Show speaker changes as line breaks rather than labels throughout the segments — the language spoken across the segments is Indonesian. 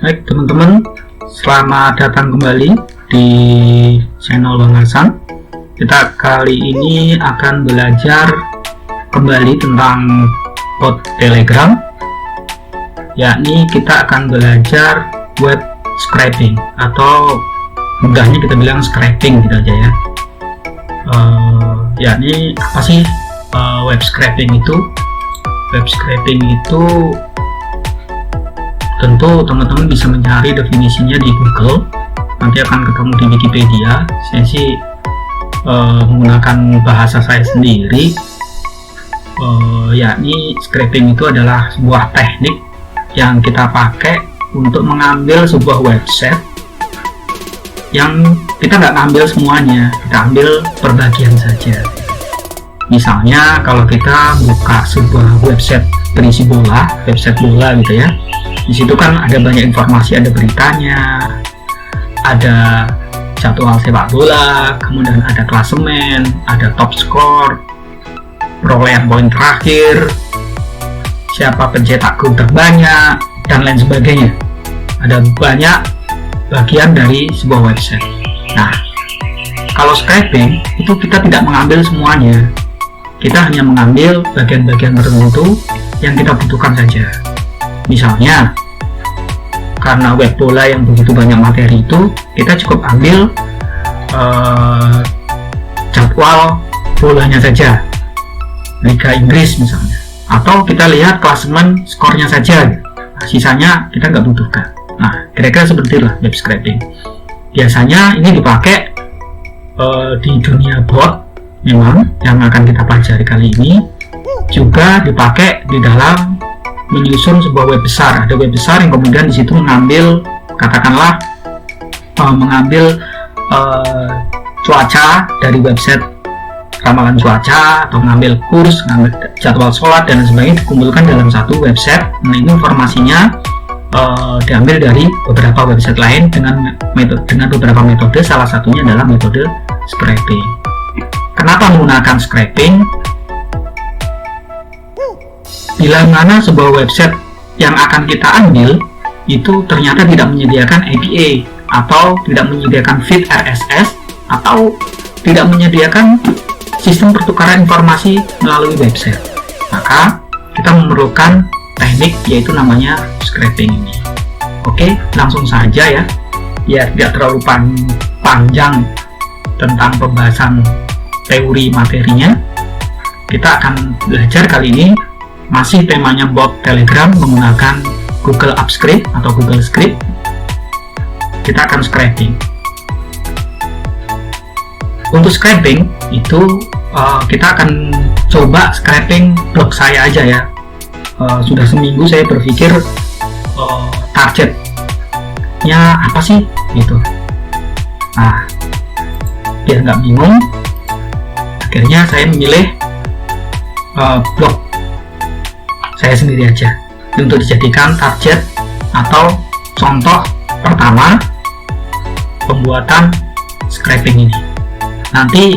Baik teman-teman, selamat datang kembali di channel Bang Hasan. Kita kali ini akan belajar kembali tentang bot Telegram, yakni kita akan belajar web scraping, atau mudahnya kita bilang scraping gitu aja ya. Yakni apa sih web scraping itu? Web scraping itu tentu teman-teman bisa mencari definisinya di Google, nanti akan ketemu di Wikipedia. Saya sih menggunakan bahasa saya sendiri, yakni scraping itu adalah sebuah teknik yang kita pakai untuk mengambil sebuah website yang kita nggak ngambil semuanya, kita ambil perbagian saja. Misalnya kalau kita buka sebuah website berisi bola, website bola gitu ya, di situ kan ada banyak informasi, ada beritanya, ada jadwal sepak bola, kemudian ada klasemen, ada top score, perolehan poin terakhir, siapa pencetak gol terbanyak, dan lain sebagainya. Ada banyak bagian dari sebuah website. Nah, kalau scraping itu kita tidak mengambil semuanya, kita hanya mengambil bagian-bagian tertentu yang kita butuhkan saja. Misalnya, karena web bola yang begitu banyak materi itu, kita cukup ambil jadwal bolanya saja, Liga Inggris misalnya, atau kita lihat klasemen skornya saja. Nah, sisanya kita nggak butuhkan. Nah, kira-kira seperti itulah web scraping. Biasanya ini dipakai di dunia bot, memang yang akan kita pelajari kali ini, juga dipakai di dalam menyusun sebuah web besar. Ada web besar yang kemudian di situ mengambil, katakanlah mengambil cuaca dari website ramalan cuaca, atau mengambil kurs, mengambil jadwal sholat dan sebagainya, dikumpulkan dalam satu website. Nah, ini informasinya diambil dari beberapa website lain dengan beberapa metode, salah satunya adalah metode scraping. Kenapa menggunakan scraping? Bila mana sebuah website yang akan kita ambil itu ternyata tidak menyediakan API, atau tidak menyediakan feed RSS, atau tidak menyediakan sistem pertukaran informasi melalui website, maka kita memerlukan teknik yaitu namanya scraping ini. Oke, langsung saja ya, biar tidak terlalu panjang tentang pembahasan teori materinya. Kita akan belajar kali ini, masih temanya bot Telegram menggunakan Google Apps Script atau Google Script. Kita akan scraping. Untuk scraping itu kita akan coba scraping blog saya aja ya. Sudah seminggu saya berpikir targetnya apa sih gitu. Nah, biar nggak bingung, akhirnya saya memilih blog saya sendiri aja untuk dijadikan target atau contoh pertama pembuatan scraping ini. Nanti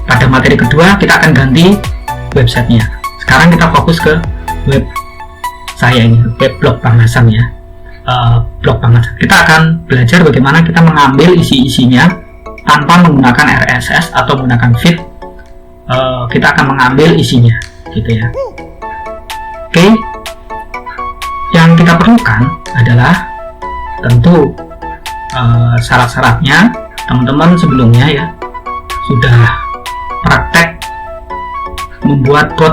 pada materi kedua kita akan ganti websitenya. Sekarang kita fokus ke web saya ini, web blog Bang Hasan ya. Blog Bang Hasan. Kita akan belajar bagaimana kita mengambil isi-isinya tanpa menggunakan RSS atau menggunakan feed. Kita akan mengambil isinya gitu ya. Oke, yang kita perlukan adalah tentu syarat-syaratnya. Teman-teman sebelumnya ya sudah praktek membuat bot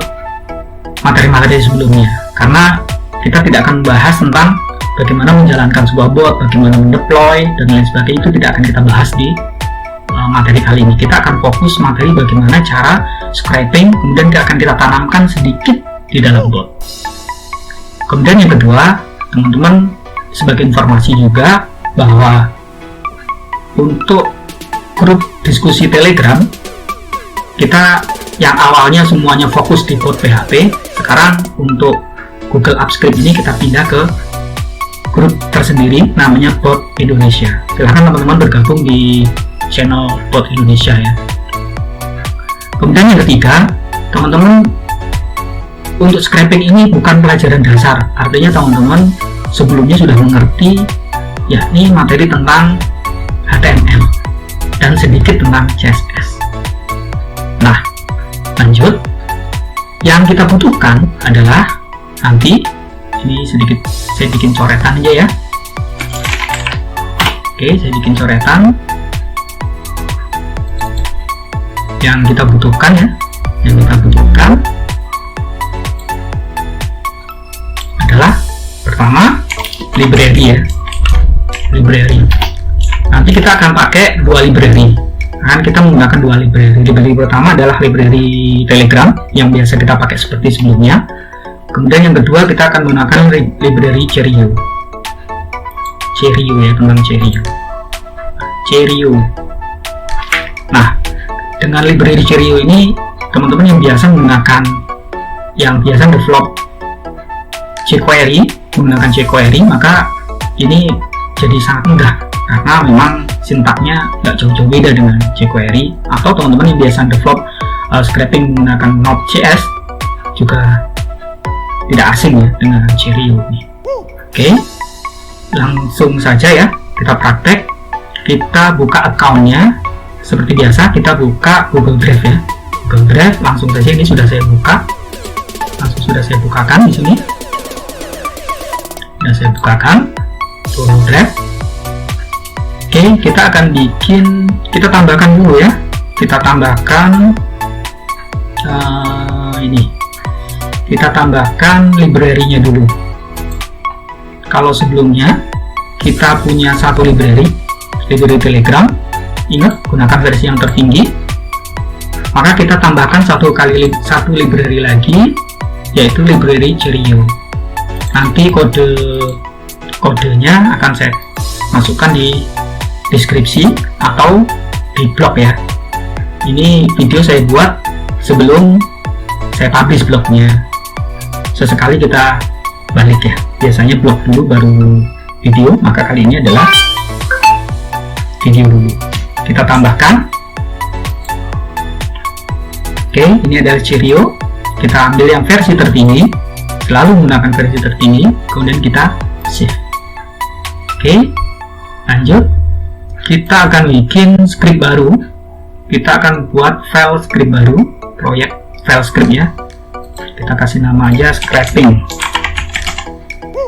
materi-materi sebelumnya, karena kita tidak akan membahas tentang bagaimana menjalankan sebuah bot, bagaimana mendeploy dan lain sebagainya, itu tidak akan kita bahas di materi kali ini. Kita akan fokus materi bagaimana cara scraping, kemudian akan kita tanamkan sedikit di dalam bot. Kemudian yang kedua, teman-teman, sebagai informasi juga bahwa untuk grup diskusi Telegram kita yang awalnya semuanya fokus di bot PHP, sekarang untuk Google Apps Script ini kita pindah ke grup tersendiri namanya Bot Indonesia. Silahkan teman-teman bergabung di channel Bot Indonesia ya. Kemudian yang ketiga, teman-teman, untuk scraping ini bukan pelajaran dasar, artinya teman-teman sebelumnya sudah mengerti yakni materi tentang HTML dan sedikit tentang CSS. Nah, lanjut. Yang kita butuhkan adalah nanti ini sedikit saya bikin coretan aja ya. Oke, saya bikin coretan. Yang kita butuhkan ya, yang kita butuhkan adalah pertama library ya, library. Nanti kita akan pakai dua library. Kita menggunakan dua library. Library pertama adalah library Telegram yang biasa kita pakai seperti sebelumnya. Kemudian yang kedua kita akan menggunakan library Cheerio. Cheerio ya, tentang Cheerio. Cheerio. Nah, dengan library Cheerio ini teman-teman yang biasa develop jQuery, menggunakan jQuery, maka ini jadi sangat mudah karena memang sintaknya nggak jauh-jauh beda dengan jQuery. Atau teman-teman yang biasa develop scraping menggunakan Node.js juga tidak asing ya dengan Cheerio ini. Oke, langsung saja ya kita praktek. Kita buka accountnya seperti biasa, kita buka Google Drive ya. Google Drive langsung saja, ini sudah saya buka, sudah saya bukakan di sini. Sudah saya bukakan Google Drive. Oke, kita akan kita tambahkan dulu ya. Kita tambahkan ini. Kita tambahkan library-nya dulu. Kalau sebelumnya kita punya satu library Telegram, ingat gunakan versi yang tertinggi, maka kita tambahkan satu library lagi, yaitu library Cheerio. Nanti kodenya akan saya masukkan di deskripsi atau di blog ya. Ini video saya buat sebelum saya publish blognya. Sesekali kita balik ya, biasanya blog dulu baru video, maka kali ini adalah video dulu. Kita tambahkan. Oke, ini adalah Cheerio. Kita ambil yang versi tertinggi, selalu menggunakan versi tertinggi, kemudian kita save. Oke, lanjut. Kita akan bikin script baru. Kita akan buat file script baru, proyek file script ya. Kita kasih nama aja scraping.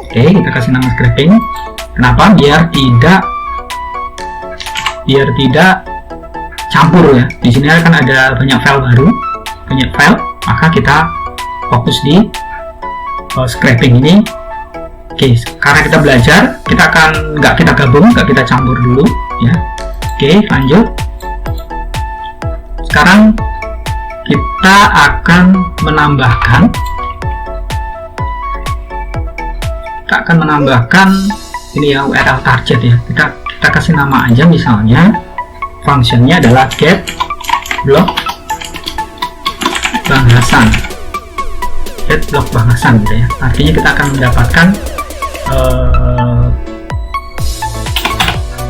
Oke, kita kasih nama scraping. Kenapa? Biar tidak campur ya. Di sini akan ada banyak file baru, maka kita fokus di scraping ini. Oke, karena kita belajar, kita akan nggak kita gabung, nggak kita campur dulu ya. Oke, lanjut. Sekarang kita akan menambahkan ini ya, URL target ya. Kita kasih nama aja, misalnya functionnya adalah get blog Bang Hasan. Get blog Bang Hasan gitu ya. Artinya kita akan mendapatkan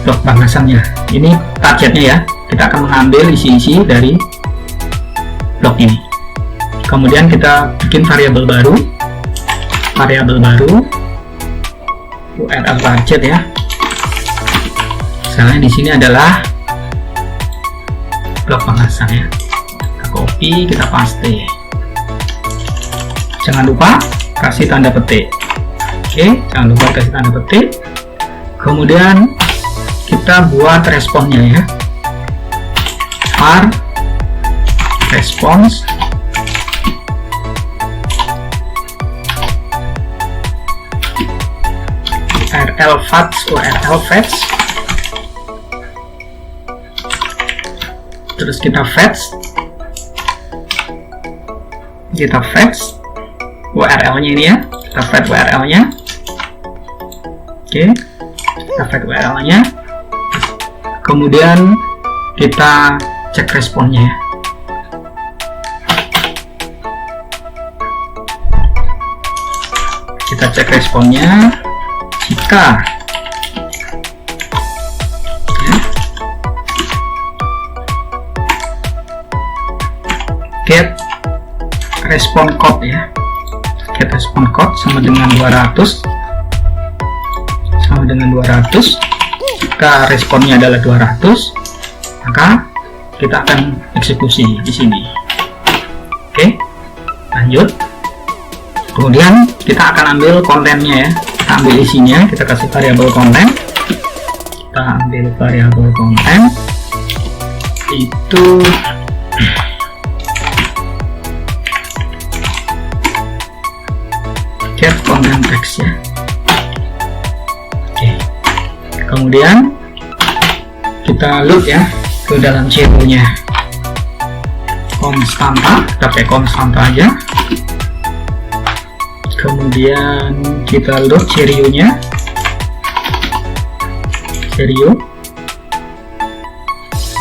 blog Bang Hasannya. Ini targetnya ya. Kita akan mengambil isi-isi dari blog ini. Kemudian kita bikin variabel baru URL target ya. Misalnya di sini adalah blog Bang Hasan ya. Kita copy, kita paste. Jangan lupa kasih tanda petik. Oke, jangan lupa kasih tanda petik. Kemudian kita buat responnya ya. var response URL fetch, terus kita fetch URL-nya ini ya. Kita fetch URL-nya. Oke, kita fetch URL-nya. Kemudian kita cek responnya ya. Kita cek responnya. Jika ya, get response code ya. Get response code sama dengan 200, sama dengan 200, jika responnya adalah 200, maka kita akan eksekusi di sini. Oke, lanjut. Kemudian kita akan ambil kontennya ya, kita ambil isinya, kita kasih variabel konten. Kita ambil variabel konten itu get content text ya. Oke, kemudian kita loop ya ke dalam cirinya konstanta, kita pakai konstanta aja. Kemudian kita loop ciriunya, ciriu,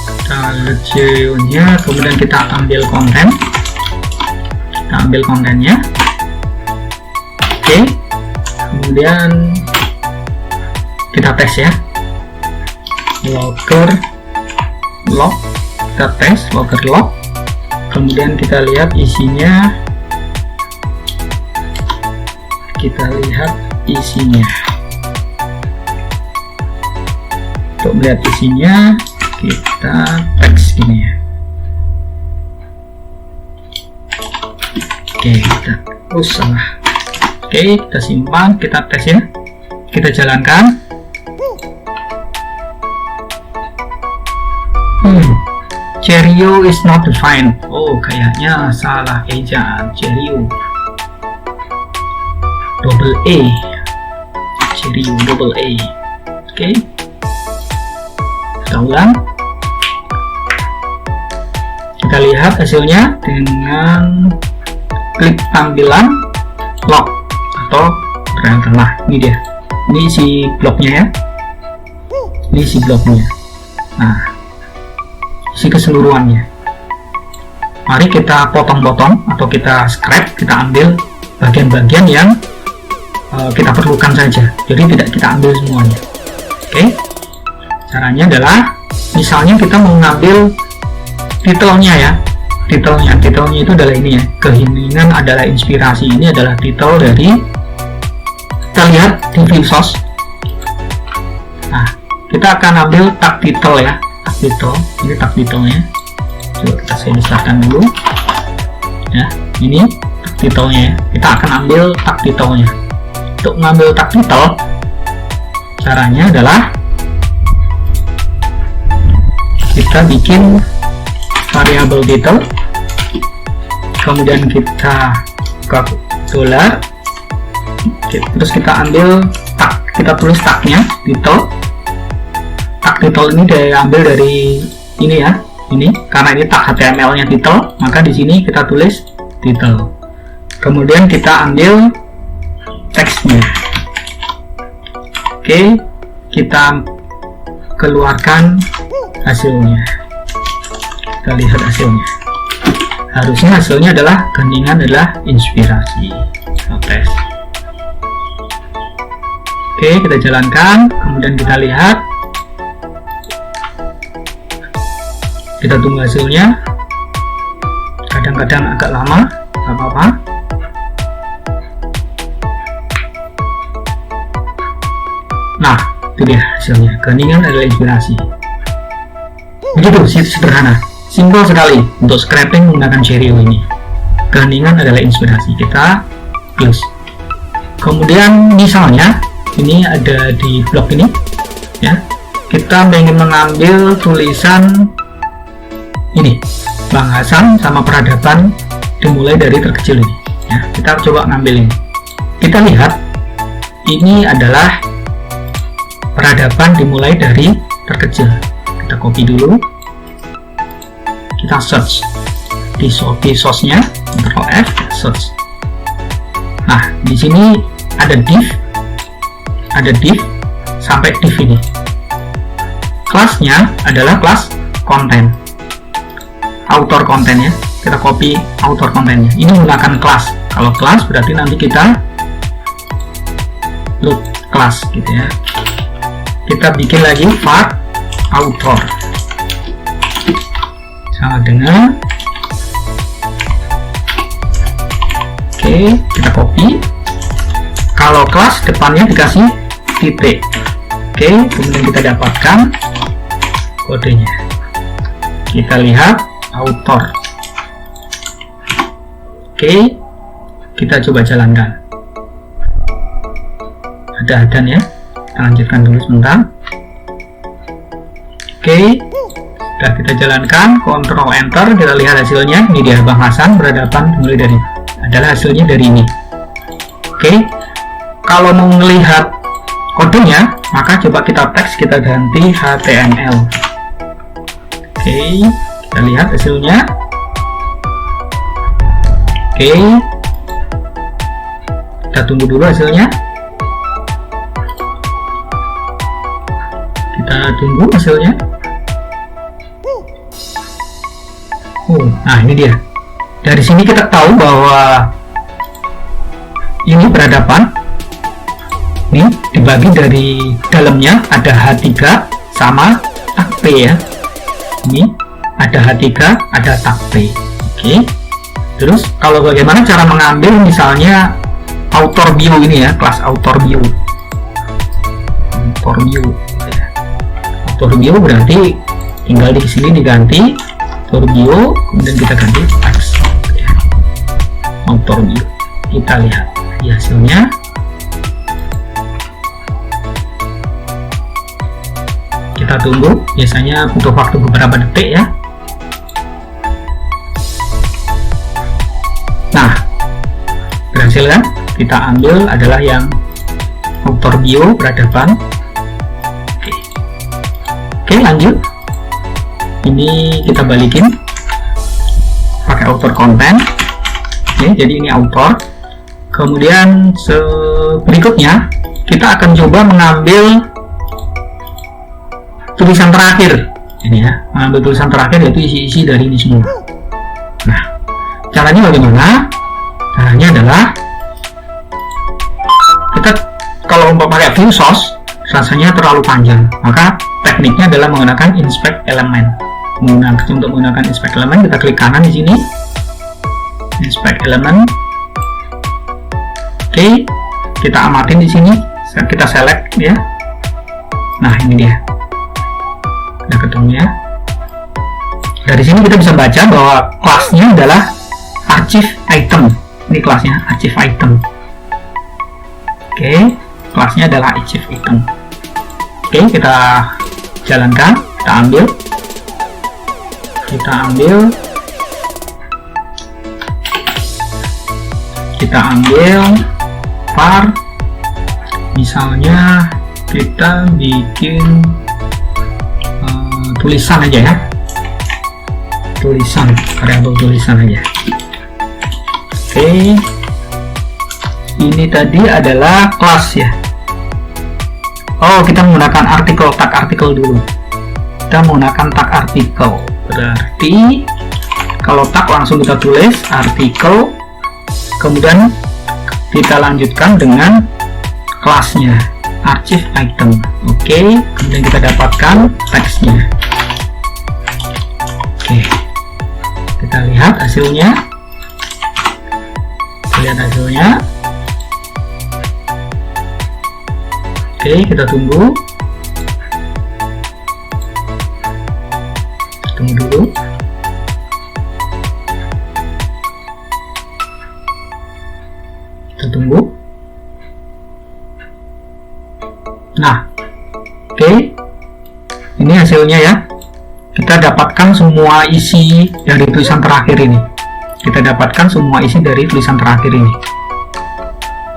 kita loop ciriunya, kemudian kita ambil konten, kita ambil kontennya. Oke, kemudian kita tes ya, logger log, kita tes logger log, kemudian kita lihat isinya, untuk melihat isinya kita teks gini ya. Oke, kita salah. Oke, kita simpan, kita tes ya, kita jalankan. Cheerio is not defined. Oh, kayaknya salah ejaan. Cheerio double A, Cheerio double A. Oke, kita ulang. Kita lihat hasilnya dengan klik tampilan log atau rel tengah. Ini dia, ini isi bloknya ya, ini isi bloknya. Nah, isi keseluruhannya. Mari kita potong-potong atau kita scrap, kita ambil bagian-bagian yang kita perlukan saja, jadi tidak kita ambil semuanya. Oke, caranya adalah misalnya kita mengambil titelnya ya, titelnya itu adalah ini ya, keheningan adalah inspirasi. Ini adalah titel dari, kita lihat di view source. Nah, kita akan ambil tag title ya, tag title, ini tag titelnya. Coba kita besarkan dulu ya, ini tag titelnya ya. Kita akan ambil tag titelnya. Untuk mengambil tag title, caranya adalah kita bikin variabel title, kemudian kita ke dollar, terus kita ambil tag, kita tulis tagnya title. Tag title ini diambil dari ini ya, ini karena ini tag HTML-nya title, maka di sini kita tulis title. Kemudian kita ambil teksnya. Oke, kita keluarkan hasilnya. Kita lihat hasilnya. Harusnya hasilnya adalah keheningan adalah inspirasi. Kita tes. Oke, kita jalankan. Kemudian kita lihat. Kita tunggu hasilnya. Kadang-kadang agak lama, nggak apa-apa. Nah, itu dia hasilnya. Keheningan adalah inspirasi. Begitu sederhana, simpel sekali untuk scraping menggunakan Cheerio ini. Keheningan adalah inspirasi. Kita close. Kemudian misalnya ini ada di blok ini, ya. Kita ingin mengambil tulisan ini, Bang Hasan sama peradaban dimulai dari terkecil ini. Ya, kita coba ngambil ini. Kita lihat ini adalah peradaban dimulai dari terkecil. Kita copy dulu, kita search di source-nya, Ctrl F, search. Nah, di sini ada div sampai div ini. Kelasnya adalah kelas konten, author kontennya. Kita copy author kontennya. Ini menggunakan kelas. Kalau kelas berarti nanti kita loop kelas gitu ya. Kita bikin lagi var author sama dengan, oke, kita copy. Kalau kelas depannya dikasih titik, Oke, kemudian kita dapatkan kodenya. Kita lihat author. Oke, kita coba jalankan. Ada adan ya, kita lanjutkan dulu sebentar. Oke, sudah kita jalankan, Ctrl Enter, kita lihat hasilnya. Ini dia, Bang Hasan berhadapan mulai dari adalah hasilnya dari ini. Oke, kalau mau melihat kodenya, maka coba kita teks, kita ganti HTML. Oke, kita lihat hasilnya. Oke, kita tunggu dulu hasilnya. Kita tunggu hasilnya. Nah ini dia. Dari sini kita tahu bahwa ini berhadapan. Ini dibagi dari dalamnya ada H3 sama tag P ya. Ini ada H3, ada tag P. Oke. Terus kalau bagaimana cara mengambil misalnya author view ini ya, kelas author view. Author view. Author view berarti tinggal di sini diganti author view, kemudian kita ganti teks. Author view. Kita lihat di hasilnya. Kita tunggu, biasanya butuh waktu beberapa detik ya. Nah, berhasil kan? Kita ambil adalah yang author view berhadapan. Oke, lanjut. Ini kita balikin pakai author content. Oke, jadi ini author. Kemudian berikutnya kita akan coba mengambil tulisan terakhir ini ya, mengambil tulisan terakhir yaitu isi-isi dari ini semua. Nah, caranya bagaimana? Caranya adalah kita kalau pakai view source rasanya terlalu panjang, maka tekniknya adalah menggunakan inspect element. Untuk menggunakan inspect element, kita klik kanan di sini, inspect element. Oke, kita amatin di sini, kita select ya. Nah ini dia. Udah ketemu ya. Dari sini kita bisa baca bahwa kelasnya adalah archive item. Ini kelasnya archive item. Oke, kelasnya adalah archive item. Oke, kita jalankan, kita ambil var, misalnya kita bikin tulisan aja ya, tulisan, variabel tulisan aja. Oke, ini tadi adalah kelas ya. Oh, kita menggunakan artikel, tag artikel dulu. Kita menggunakan tag artikel, berarti kalau tag langsung kita tulis artikel, kemudian kita lanjutkan dengan kelasnya archive item. Oke, kemudian kita dapatkan teksnya. Oke, kita lihat hasilnya. Oke, kita tunggu dulu. Kita tunggu. Nah, oke, ini hasilnya ya. Kita dapatkan semua isi dari tulisan terakhir ini.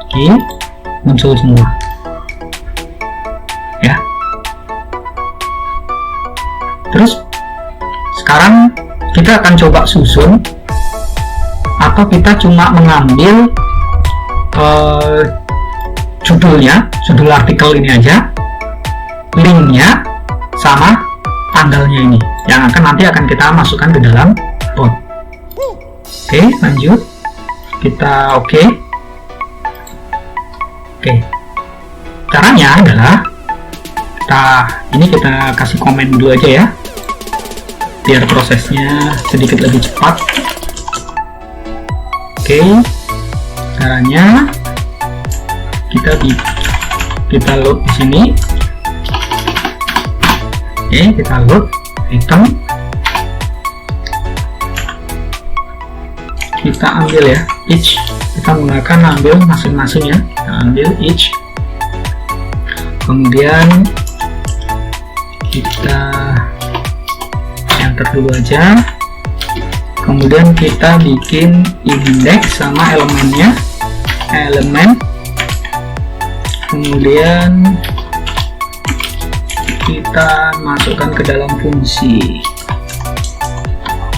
Oke, muncul semua. Ya. Terus sekarang kita akan coba susun, atau kita cuma mengambil judul artikel ini aja, linknya sama tanggalnya ini, yang nanti akan kita masukkan ke dalam bot. Oke, lanjut. Kita oke. Caranya adalah kita kasih komen dulu aja ya, biar prosesnya sedikit lebih cepat. Oke, caranya kita load di sini. Oke, kita load item, kita ambil ya each, kita menggunakan ambil masing-masing ya, kita ambil each, kemudian kita enter dulu aja, kemudian kita bikin index sama elemennya, elemen, kemudian kita masukkan ke dalam fungsi.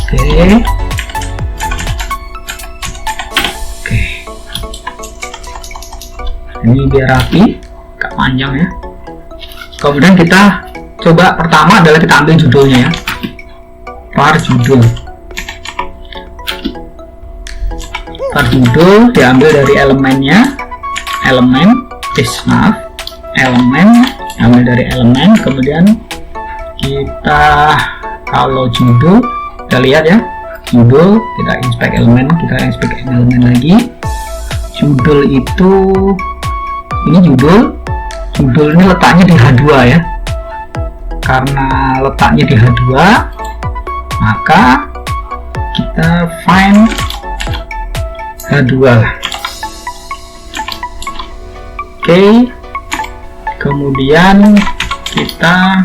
Oke. Ini biar rapi, agak panjang ya. Kemudian kita coba, pertama adalah kita ambil judulnya ya, var judul. Var judul diambil dari elemennya, elemen, elemen, ambil dari elemen, kemudian kita, kalau judul kita lihat ya, judul kita inspect elemen, kita inspect elemen lagi. Judul itu, ini judul ini letaknya di H2 ya, karena letaknya di H2 maka kita find H2 lah. Oke, kemudian kita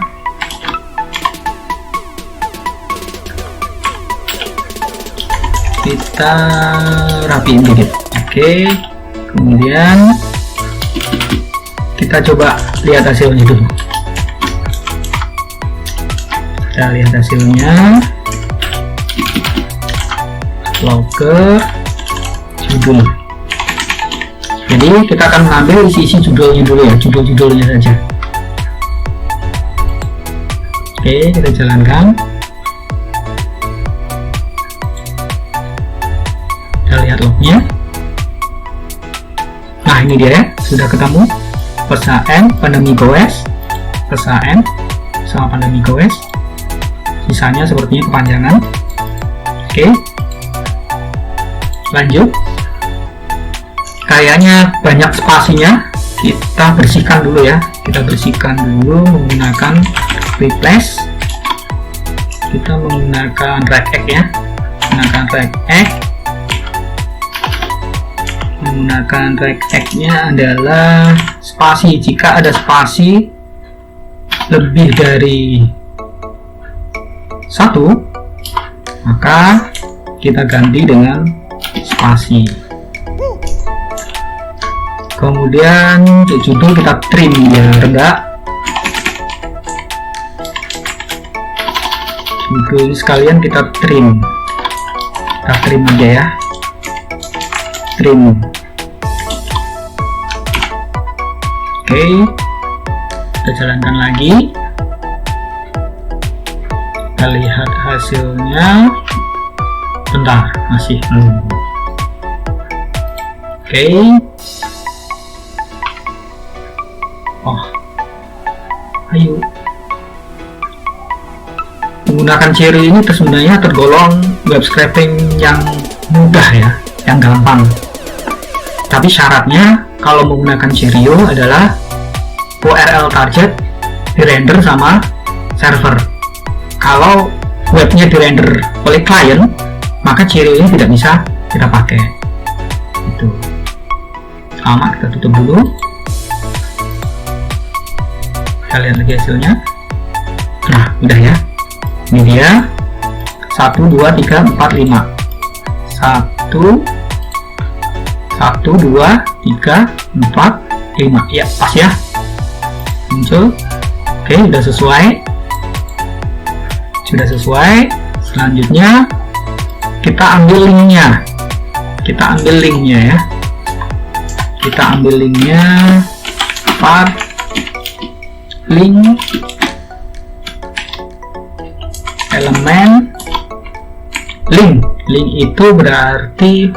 rapiin dikit. Oke, kemudian kita coba lihat hasilnya dulu. Kita lihat hasilnya, logger judul. Jadi kita akan mengambil isi judulnya dulu ya, judul-judulnya saja. Oke, kita jalankan. Kita lihat lognya. Nah, ini dia ya, sudah ketemu versa M pandemi goes, versa M sama pandemi goes. Sisanya sepertinya kepanjangan. Oke, lanjut. Kayaknya banyak spasinya, kita bersihkan dulu ya, kita bersihkan dulu menggunakan replace. Kita menggunakan regx ya, menggunakan regx-nya adalah spasi. Jika ada spasi lebih dari 1, maka kita ganti dengan spasi. Kemudian judul kita trim ya, enggak, judul sekalian kita trim aja ya, trim. Oke, kita jalankan lagi, kita lihat hasilnya. Bentar, masih Oke. Oh, ayo. Menggunakan Cherry ini sebenarnya tergolong web scraping yang mudah ya, yang gampang. Tapi syaratnya kalau menggunakan Cherry.io adalah URL target dirender sama server. Kalau webnya dirender oleh klien, maka Cherry.io ini tidak bisa kita pakai. Itu. Sama, kita tutup dulu. Kita lihat lagi hasilnya. Nah, udah ya. Ini dia 1 2 3 4 5. 1 2 3 4 5. Ya, pas ya. Muncul. Oke, sudah sesuai. Selanjutnya kita ambil linknya. Ya. Kita ambil linknya. Var link elemen link itu berarti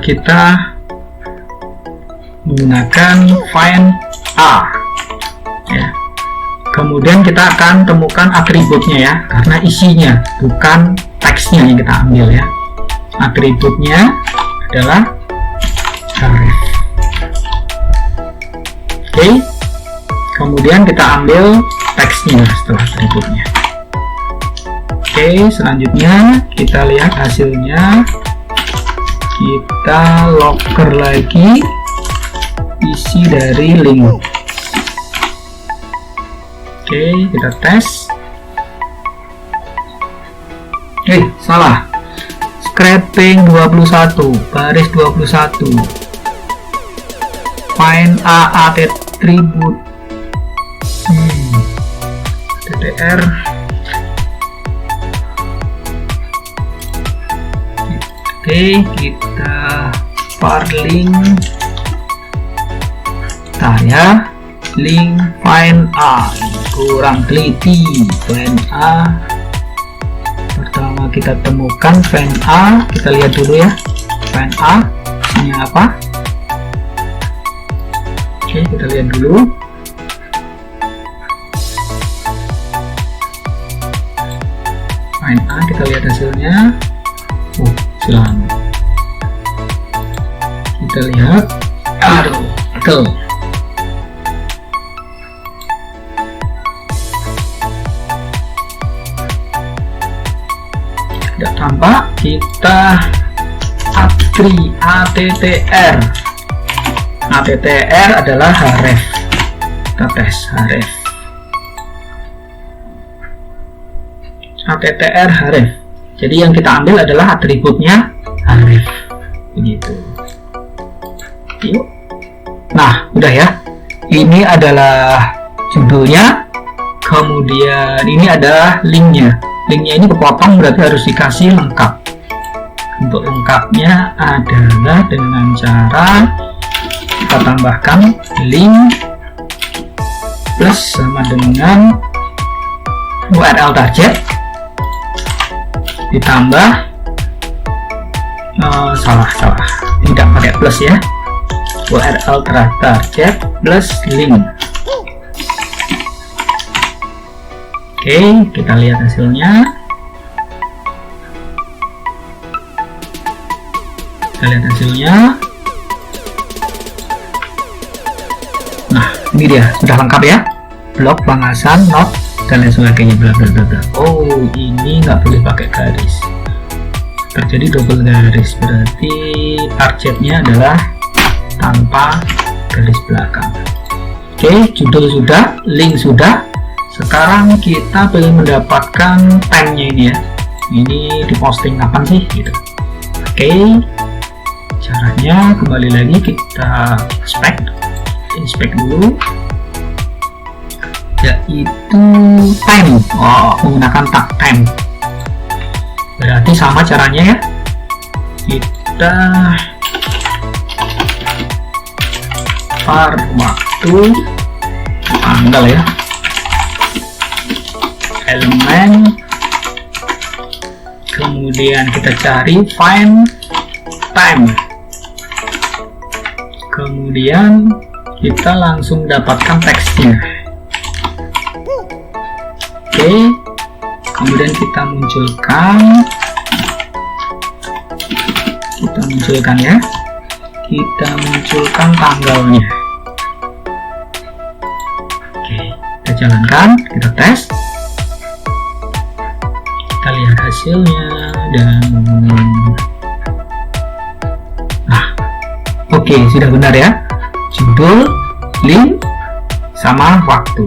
kita menggunakan find a ya. Kemudian kita akan temukan atributnya ya, karena isinya bukan teksnya yang kita ambil ya. Atributnya adalah tarif. Oke. Kemudian kita ambil teks teksnya setelah atributnya. Oke, selanjutnya kita lihat hasilnya. Kita locker lagi isi dari link. Oke, kita tes. Salah. Scraping 21, baris 21. Find A attribute. TTR. Oke, kita var link saya link find A, kurang teliti. Find A pertama kita temukan find A, kita lihat dulu ya. Find A isinya apa? Oke, kita lihat dulu. Find A, kita lihat hasilnya. Selamat. Kita lihat. Aduh, betul. Tidak tampak. Kita ATTR. ATTR adalah href. Kita tes href. ATTR href. Jadi yang kita ambil adalah atributnya href. Begitu. Yuk. Nah, udah ya. Ini adalah judulnya. Kemudian ini adalah linknya. Linknya ini kepotong, berarti harus dikasih lengkap. Untuk lengkapnya adalah dengan cara kita tambahkan link plus sama dengan URL target ditambah salah tidak pakai plus ya, URL target plus link. Oke, kita lihat hasilnya. Nah, ini dia sudah lengkap ya, blok, pengasan, not, dan lain sebagainya, bla bla bla bla. Oh, ini nggak boleh pakai garis, terjadi double garis, berarti targetnya adalah tanpa garis belakang. Oke, judul sudah, link sudah. Sekarang kita ingin mendapatkan time-nya ini ya. Ini diposting kapan sih gitu. Oke, caranya kembali lagi kita inspect dulu, yaitu time. Menggunakan tag time. Berarti sama caranya ya. Kita var waktu tanggal ya, elemen, kemudian kita cari find time, kemudian kita langsung dapatkan teksnya. Oke, kemudian kita munculkan ya, kita munculkan tanggalnya. Oke, kita jalankan, kita tes, kita lihat hasilnya. Dan oke, sudah benar ya, judul, link, sama waktu.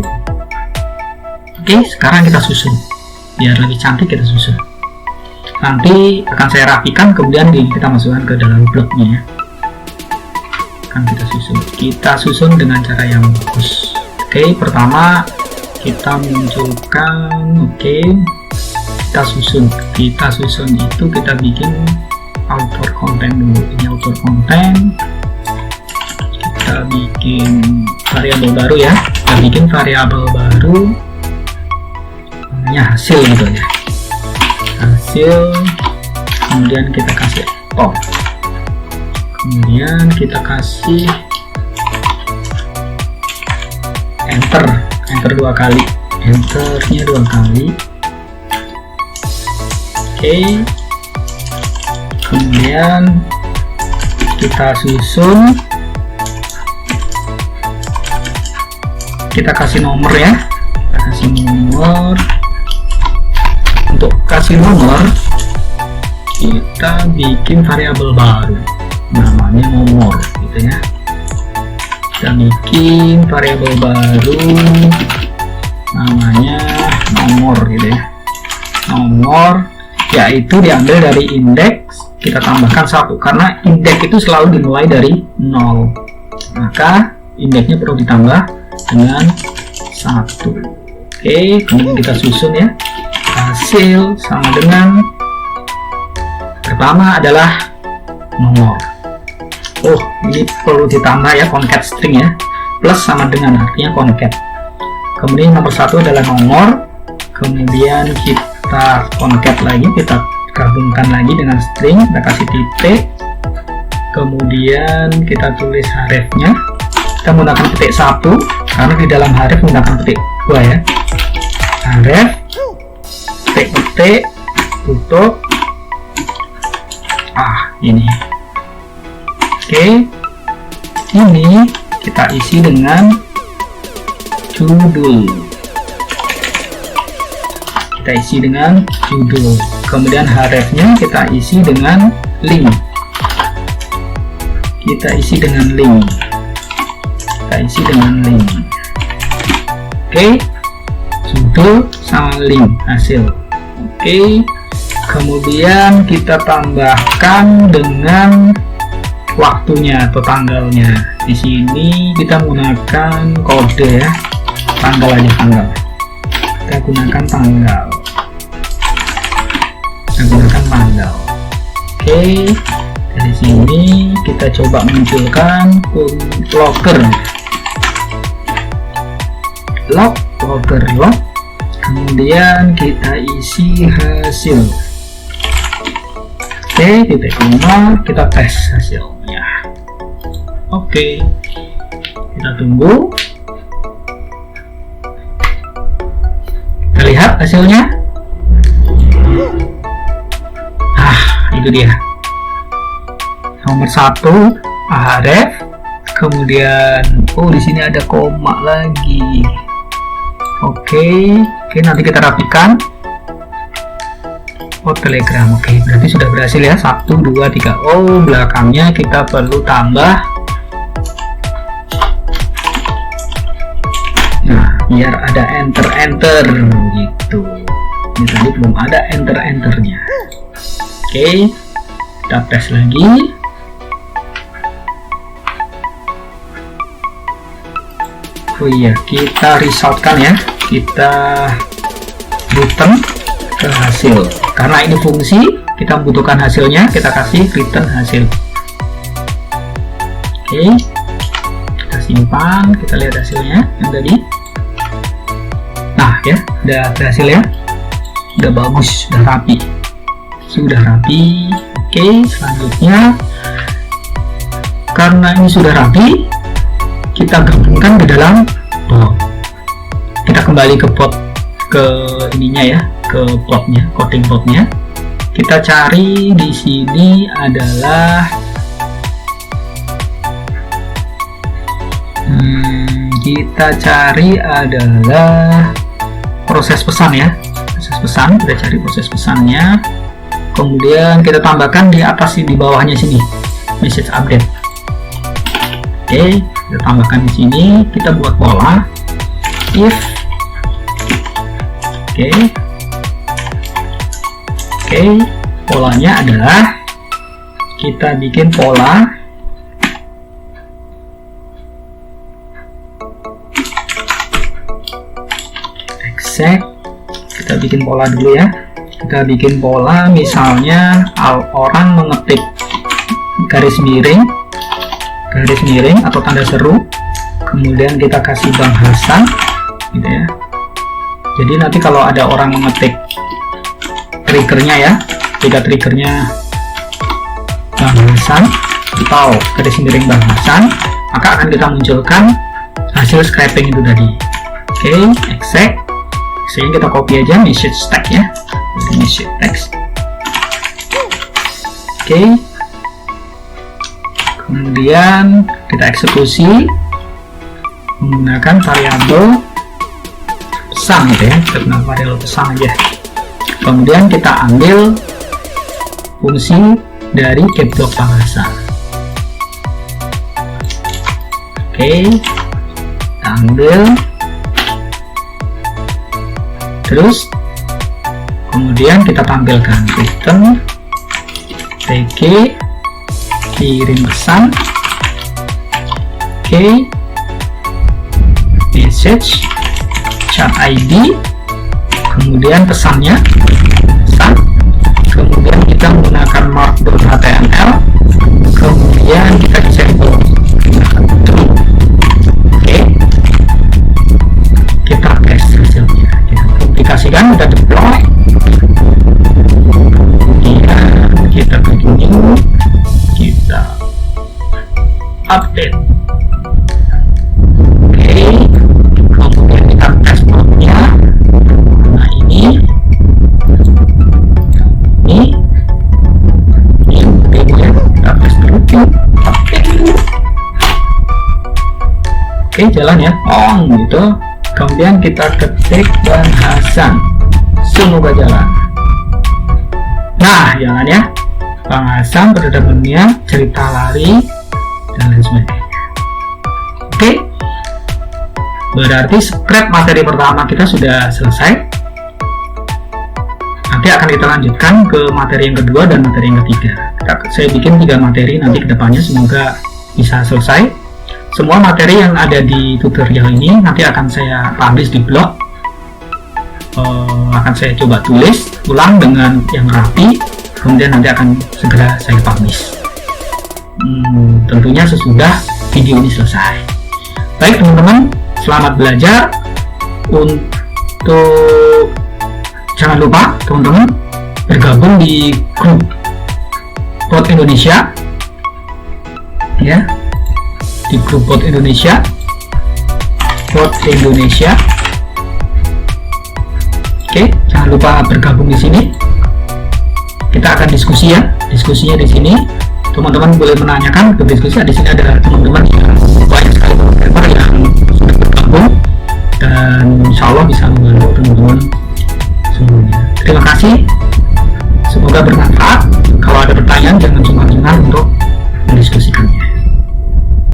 Oke, sekarang kita susun biar lebih cantik. Kita susun, nanti akan saya rapikan, kemudian kita masukkan ke dalam blognya ya. Kita susun dengan cara yang bagus. Oke, pertama kita munculkan. Oke, kita susun itu kita bikin author content dulu. Ini author content, kita bikin variabel baru ya, namanya hasil gitu ya, kemudian kita kasih kemudian kita kasih enter dua kali, enternya dua kali. Oke, kemudian kita susun, kita kasih nomor ya, kita kasih nomor. bikin nomor, kita bikin variabel baru namanya nomor gitu ya. Kita bikin variabel baru namanya nomor gitu ya. Nomor yaitu diambil dari indeks, kita tambahkan 1 karena indeks itu selalu dimulai dari 0, maka indeksnya perlu ditambah dengan 1. Oke, kemudian kita susun ya. Hasil sama dengan, pertama adalah nomor. Oh, ini perlu ditambah ya, concat string ya. Plus sama dengan artinya concat. Kemudian nomor 1 adalah nomor. Kemudian kita concat lagi, kita gabungkan lagi dengan string, kita kasih titik. Kemudian kita tulis harefnya. Kita menggunakan petik 1 karena di dalam haref menggunakan petik 2 ya. Haref, petik, tutup. Ini. Oke, ini kita isi dengan judul. Kita isi dengan judul. Kemudian harefnya kita isi dengan link. Kita isi dengan link. Kita isi dengan link. Oke, judul sama link hasil. Oke, kemudian kita tambahkan dengan waktunya atau tanggalnya. Di sini kita menggunakan kode ya, tanggal aja, tanggal. Kita gunakan tanggal. Kita gunakan tanggal. Oke, dari sini kita coba munculkan logger. Logger. Kemudian kita isi hasil. Oke, titik koma, kita tes hasilnya. Oke, kita tunggu. Kita lihat hasilnya. Itu dia. Nomor 1 aref. Kemudian di sini ada koma lagi. Oke, nanti kita rapikan. Telegram. Oke, berarti sudah berhasil ya. 1, 2, 3. Belakangnya kita perlu tambah. Nah, biar ada enter gitu. Ini tadi belum ada enternya. Oke, kita tes lagi. Oh iya, kita resultkan ya. Kita return ke hasil. Karena ini fungsi, kita membutuhkan hasilnya, kita kasih return hasil. Oke, kita simpan, kita lihat hasilnya yang tadi. Nah ya, udah berhasil ya, udah bagus, udah rapi, sudah rapi. Oke, selanjutnya karena ini sudah rapi, kita gabungkan ke dalam bot. Kita kembali ke bot, ke ininya ya, ke botnya, coding botnya. Kita cari di sini adalah proses pesan ya, proses pesan. Kita cari proses pesannya, kemudian kita tambahkan di atas, di bawahnya sini, message update. Oke, kita tambahkan di sini, kita buat pola if. Oke, polanya adalah kita bikin pola exact. Kita bikin pola dulu ya. Kita bikin pola, misalnya orang mengetik garis miring atau tanda seru, kemudian kita kasih bahasan gitu ya. Jadi nanti kalau ada orang mengetik triggernya ya, jika triggernya bahasan atau garis miring bahasan, maka akan kita munculkan hasil scraping itu tadi. Oke, exact. Sehingga kita copy aja message tag ya, message text. Oke, kemudian kita eksekusi menggunakan variabel pesan gitu ya. Kita gunakan variabel pesan aja. Kemudian kita ambil fungsi dari get block Pangasa. Oke, kita ambil, terus kemudian kita tampilkan return tg kirim pesan, oke, message chat ID, kemudian pesannya pesan, kemudian kita menggunakan mark.html, kemudian kita disable. Oke, kita tes hasilnya, kita publikasikan, kita deploy, kemudian kita continue, kita update. Oke, kemudian kita tes node-nya. Nah, ini ya, kita tes dulu. Oke, jalan ya, gitu. Kemudian kita ketik Bang Hasan, semoga jalan. Nah, jalan ya, Bang Hasan, perdagangannya, cerita lari, dan lain sebagainya. Oke, berarti scrap materi pertama kita sudah selesai. Nanti akan kita lanjutkan ke materi yang kedua dan materi yang ketiga. Saya bikin 3 materi nanti kedepannya, semoga bisa selesai. Semua materi yang ada di tutorial ini nanti akan saya publish di blog. Akan saya coba tulis ulang dengan yang rapi, kemudian nanti akan segera saya publish. Tentunya sesudah video ini selesai. Baik teman-teman, selamat belajar. Untuk jangan lupa teman-teman bergabung di grup Bot Indonesia ya, di grup Bot Indonesia. Oke, jangan lupa bergabung di sini. Kita akan diskusi ya, diskusinya di sini. Teman-teman boleh menanyakan ke diskusi. Di sini ada teman-teman yang banyak sekali programmer yang sudah bergabung dan insya Allah bisa membantu teman-teman semuanya. Terima kasih, semoga bermanfaat. Kalau ada pertanyaan jangan